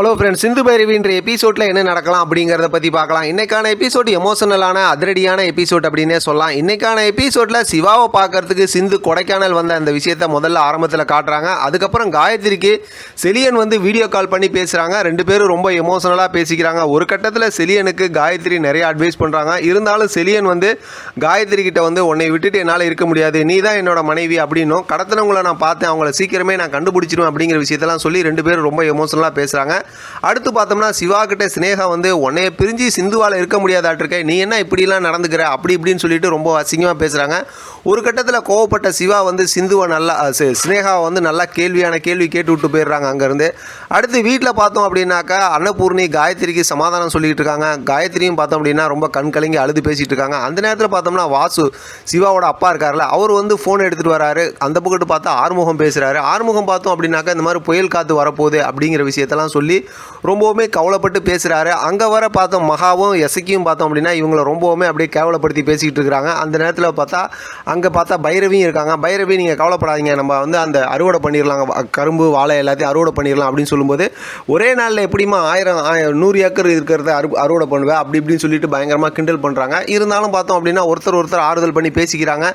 Hello friends, சிந்து பைரவின்ற எபிசோடில் என்ன நடக்கலாம் அப்படிங்கிறத பற்றி பார்க்கலாம். இன்றைக்கான எபிசோட் எமோஷனலான அதிரடியான எபிசோட் அப்படின்னே சொல்லலாம். இன்றைக்கான எபிசோடில் சிவாவை பார்க்கறதுக்கு சிந்து கொடைக்கானல் வந்த அந்த விஷயத்த முதல்ல ஆரம்பத்தில் காட்டுறாங்க. அதுக்கப்புறம் காயத்ரிக்கு செலியன் வீடியோ கால் பண்ணி பேசுகிறாங்க. ரெண்டு பேரும் ரொம்ப எமோஷனலாக பேசிக்கிறாங்க. ஒரு கட்டத்தில் செலியனுக்கு காயத்ரி நிறைய அட்வைஸ் பண்ணுறாங்க. இருந்தாலும் செலியன் காயத்ரி கிட்ட உன்னை விட்டுட்டு என்னால் இருக்க முடியாது, நீ தான் என்னோட மனைவி அப்படின்னும், கடத்தினவங்களை நான் பார்த்தேன், அவங்கள சீக்கிரமே நான் கண்டுபிடிச்சிருவேன் அப்படிங்கிற விஷயத்தெல்லாம் சொல்லி ரெண்டு பேரும் ரொம்ப எமோஷனலாக பேசுகிறாங்க. அடுத்து பார்த்தோம்னா சிவா கிட்ட ஸ்னேகா உன்னைய பிரிஞ்சு சிந்துவால் இருக்க முடியாதாட்டிருக்க, நீ என்ன இப்படிலாம் நடந்துக்கிற அப்படி இப்படின்னு சொல்லிட்டு ரொம்ப அசிங்கமாக பேசுகிறாங்க. ஒரு கட்டத்தில் கோவப்பட்ட சிவா சிந்துவை நல்லா ஸ்னேகாவை நல்லா கேள்வி கேட்டு விட்டு போயிடுறாங்க அங்கேருந்து. அடுத்து வீட்டில் பார்த்தோம் அப்படின்னாக்கா அன்னபூர்ணி காயத்ரிக்கு சமாதானம் சொல்லிகிட்டு இருக்காங்க. காயத்ரியும் பார்த்தோம் அப்படின்னா ரொம்ப கண் கலங்கி அழுது பேசிகிட்டு இருக்காங்க. அந்த நேரத்தில் பார்த்தோம்னா வாசு சிவாவோட அப்பா இருக்கார்ல, அவர் ஃபோன் எடுத்துகிட்டு வராரு. அந்த பக்கத்து பார்த்தா ஆறுமுகம் பேசுகிறாரு. ஆறுமுகம் பார்த்தோம் அப்படின்னாக்கா இந்த மாதிரி புயல் காற்று வரப்போகுது அப்படிங்கிற விஷயத்தெல்லாம் சொல்லி ரொம்பவுமே கவலைப்பட்டு பேசுகிறாரு. அங்கே வர பார்த்தோம் மகாவும் எசக்கியும் பார்த்தோம் அப்படின்னா இவங்களை ரொம்பவுமே அப்படியே கேவலப்படுத்தி பேசிக்கிட்டு இருக்கிறாங்க. அந்த நேரத்தில் பார்த்தா பைரவியும் இருக்காங்க. பைரவி நீங்கள் கவலைப்படாதீங்க, நம்ம அந்த அறுவடை பண்ணிடலாம், கரும்பு வாழை எல்லாத்தையும் அறுவடை பண்ணிடலாம் அப்படின்னு சொல்லும்போது, ஒரே நாளில் எப்படிமா 100 ஏக்கர் இருக்கிறத அறுவடை பண்ணுவேன் அப்படி இப்படின்னு சொல்லிட்டு பயங்கரமாக கிண்டல் பண்ணுறாங்க. இருந்தாலும் பார்த்தோம் அப்படின்னா ஒருத்தர் ஆறுதல் பண்ணி பேசிக்கிறாங்க.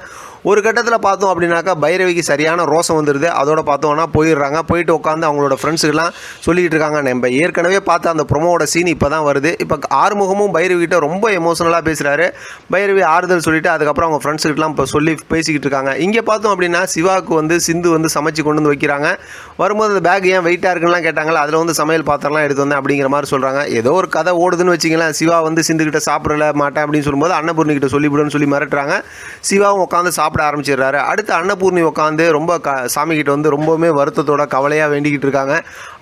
ஒரு கட்டத்தில் பார்த்தோம் அப்படின்னாக்கா பைரவிக்கு சரியான ரோசம் வந்துடுது. அதோட பார்த்தோன்னா போயிடுறாங்க. போயிட்டு உட்காந்து அவங்களோட ஃப்ரெண்ட்ஸுக்கெல்லாம் சொல்லிகிட்டு இருக்காங்க. நம்ம ஏற்கனவே பார்த்த அந்த ப்ரொமோவோட சீன் இப்போ தான் வருது. இப்போ ஆறுமுகமும் பைரவிகிட்ட ரொம்ப எமோஷனலாக பேசுகிறாரு. பைரவி ஆறுதல் சொல்லிவிட்டு அதுக்கப்புறம் அவங்க ஃப்ரெண்ட்ஸுக்கிட்டலாம் இப்போ சொல்லி பேசிக்கிட்டு இருக்காங்க. இங்கே பார்த்தோம் அப்படின்னா சிவாவுக்கு சிந்து சமைச்சு கொண்டு வந்து வைக்கிறாங்க. வரும்போது அந்த பேக் ஏன் வெயிட்டாக இருக்குன்னுலாம் கேட்டாங்களா, அதில் சமையல் பாத்திரம்லாம் எடுத்து வந்தேன் அப்படிங்கிற மாதிரி சொல்கிறாங்க. ஏதோ ஒரு கதை ஓடுதுன்னு வச்சிங்களேன். சிவா சிந்துக்கிட்ட சாப்பிடல மாட்டேன் அப்படின்னு சொல்லும்போது அன்னபூர்ணிக்கிட்ட சொல்லிவிடுன்னு சொல்லி மிரட்டுறாங்க. சிவாவும் உட்காந்து சாப்பிட ஆரம்பிச்சிடுறாரு. அடுத்து அன்னபூர்ணி உட்காந்து ரொம்ப சாமிக்கிட்ட ரொம்பவுமே வருத்தத்தோட கவலையாக வேண்டிக்கிட்டு இருக்காங்க.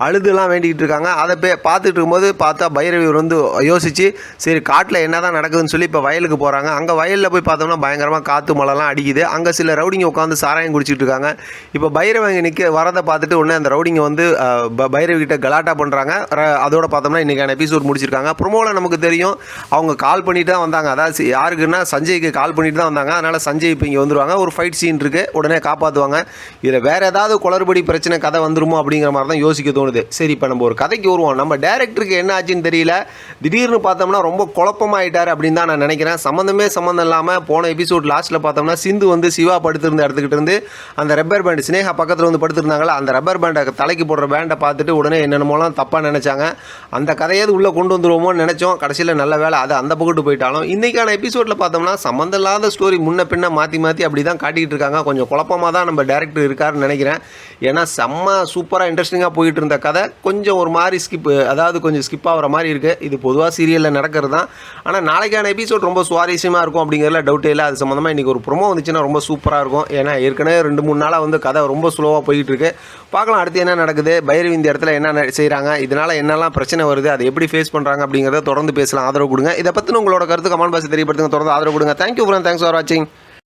அழுதுலாம் வேண்டிக்கிட்டு இருக்காங்க. அதை பார்த்துட்டு இருக்கும்போது பார்த்தா பைரவி யோசிச்சு சரி காட்டில் என்ன தான் நடக்குதுன்னு சொல்லி இப்போ வயலுக்கு போகிறாங்க. அங்கே வயலில் போய் பார்த்தோம்னா பயங்கரமாக காற்று மழைலாம் அடிக்குது. அங்கே சில ரவுடிங்க உட்காந்து சாராயம் குடிச்சிட்டு இருக்காங்க. இப்போ பைரவி அங்கே வரதை பார்த்துட்டு உடனே அந்த ரவுடிங்க பைரவி கிட்ட கலாட்டா பண்ணுறாங்க. அதோட பார்த்தோம்னா இன்றைக்கான எபிசோட் முடிச்சிருக்காங்க. ப்ரோமோவில் நமக்கு தெரியும் அவங்க கால் பண்ணிட்டு தான் வந்தாங்க. அதாவது யாருக்குன்னா சஞ்சய்க்கு கால் பண்ணிட்டு தான் வந்தாங்க. அதனால் சஞ்சய் இப்போ இங்கே வந்துருவாங்க. ஒரு ஃபைட் சீன் இருக்குது, உடனே காப்பாற்றுவாங்க. இதில் வேறு ஏதாவது குளறுபடி பிரச்சனை கதை வந்துருமோ அப்படிங்கிற மாதிரி தான் யோசிக்க தோணுது. சரி, இப்போ நம்ம ஒரு கதைக்கு வருவோம். நம்ம டேரக்டருக்கு என்ன ஆச்சுன்னு தெரியல, திடீர்னு பார்த்தோம்னா ரொம்ப குழப்பமாயிட்டார் அப்படின்னு தான் நான் நினைக்கிறேன். சம்மந்தம் இல்லாமல் போன எபிசோட் லாஸ்ட்டில் பார்த்தோம்னா சிந்து சிவா படுத்திருந்த இடத்துக்கிட்ட இருந்து அந்த ரப்பர் பேண்ட் ஸ்னேகா பக்கத்தில் படுத்திருந்தாங்களா, அந்த ரப்பர் பேண்டை தலைக்கு போடுற பேண்டை பார்த்துட்டு உடனே என்னென்னமோலாம் தப்பாக நினச்சாங்க. அந்த கதையாவது உள்ளே கொண்டு வந்துருவோமோன்னு நினச்சோம். கடைசியில் நல்ல வேலை அது அந்த பக்கத்து போயிட்டாலும். இன்றைக்கான எபிசோடில் பார்த்தோம்னா சம்மந்தம் இல்லாத ஸ்டோரி முன்ன பின்ன மாற்றி அப்படி தான் காட்டிக்கிட்டு இருக்காங்க. கொஞ்சம் குழப்பமாக தான் நம்ம டேரக்டர் இருக்காருன்னு நினைக்கிறேன். ஏன்னா செம்ம சூப்பராக இன்ட்ரெஸ்டிங்காக போயிட்டு இருந்த கதை கொஞ்சம் ஒரு மாதிரி கொஞ்சம் ஸ்கிப் ஆகிற மாதிரி இருக்குது. இது பொதுவாக சீரியலில் நடக்கிறது தான். ஆனால் நாளைக்கான எபிசோட் ரொம்ப சுவாரஸ்யமாக இருக்கும் அப்படிங்கிறதுல டவுட்டே இல்லை. அது சம்மந்தமாக இன்றைக்கி ஒரு ப்ரோமோ வந்துச்சுன்னா ரொம்ப சூப்பராக இருக்கும். ஏன்னா ஏற்கனவே 2-3 நாளாக கதை ரொம்ப ஸ்லோவாக போயிட்டு இருக்கு. பார்க்கலாம் அடுத்து என்ன நடக்குது, பைரவி இந்த இடத்துல என்ன செய்கிறாங்க, இதனால் என்னெல்லாம் பிரச்சனை வருது, அதை எப்படி ஃபேஸ் பண்ணுறாங்க அப்படிங்கிறத தொடர்ந்து பேசலாம். ஆதரவு கொடுங்க. இதை பற்றி உங்களோட கருத்து கமெண்ட் பாக்ஸ் தெரியப்படுத்துங்க. தொடர்ந்து ஆதரவு கொடுங்க. தேங்க்யூ ஃப்ரெண்ட், தேங்க்ஸ் ஃபார் வாட்சிங்.